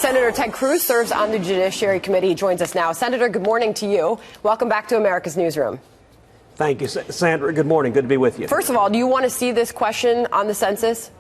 Senator Ted Cruz serves on the Judiciary Committee. He joins us now. Senator, good morning to you. Welcome back to America's Newsroom. Thank you, Sandra. Good morning. Good to be with you. First of all, do you want to see this question on the census?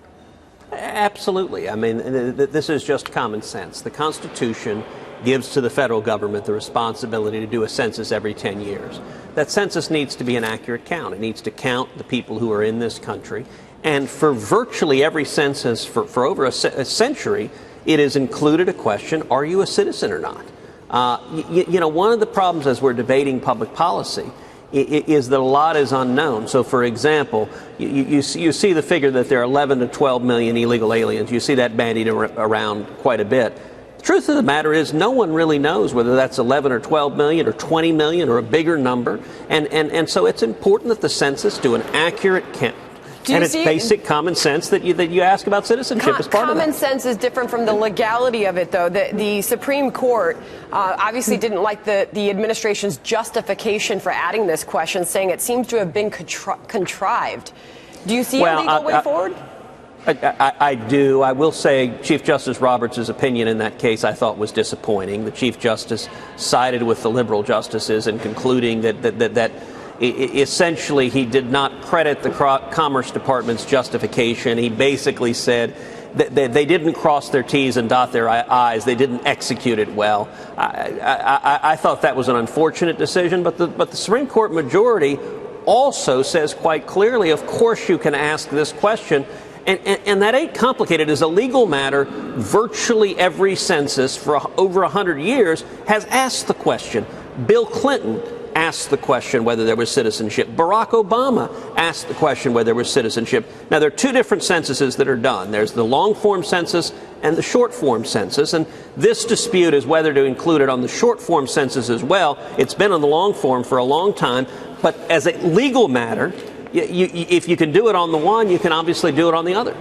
Absolutely. I mean, this is just common sense. The Constitution gives to the federal government the responsibility to do a census every 10 years. That census needs to be an accurate count. It needs to count the people who are in this country. And for virtually every census for over a century, it has included a question, are you a citizen or not? One of the problems as we're debating public policy is that a lot is unknown. So, for example, you see the figure that there are 11 to 12 million illegal aliens. You see that bandied around quite a bit. The truth of the matter is no one really knows whether that's 11 or 12 million or 20 million or a bigger number. And so it's important that the census do an accurate count. And it's basic common sense that you ask about citizenship as part of that. Common sense is different from the legality of it, though. The Supreme Court obviously didn't like the administration's justification for adding this question, saying it seems to have been contrived. Do you see a legal way forward? I do. I will say Chief Justice Roberts' opinion in that case I thought was disappointing. The Chief Justice sided with the liberal justices in concluding that essentially he did not credit the Commerce Department's justification. He basically said that they didn't cross their T's and dot their I's. They didn't execute it well. I thought that was an unfortunate decision, but the Supreme Court majority also says quite clearly, of course you can ask this question. And that ain't complicated. As a legal matter, virtually every census for over 100 years has asked the question. Bill Clinton asked the question whether there was citizenship. Barack Obama asked the question whether there was citizenship. Now, there are two different censuses that are done. There's the long-form census and the short-form census, and this dispute is whether to include it on the short-form census as well. It's been on the long-form for a long time, but as a legal matter, if you can do it on the one, you can obviously do it on the other.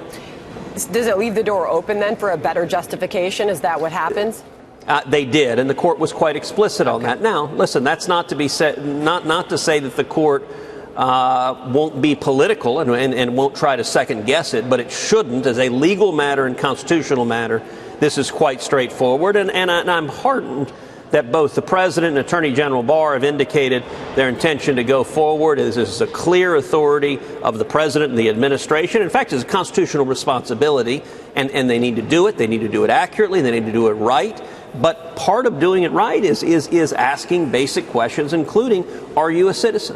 Does it leave the door open then for a better justification? Is that what happens? They did, and the court was quite explicit on that. Now, listen, that's not to be said, not to say that the court won't be political and won't try to second guess it, but it shouldn't. As a legal matter and constitutional matter, this is quite straightforward, and I'm heartened that both the President and Attorney General Barr have indicated their intention to go forward. This is a clear authority of the President and the administration. In fact, it's a constitutional responsibility, and they need to do it. They need to do it accurately. They need to do it right. But part of doing it right is asking basic questions, including, are you a citizen?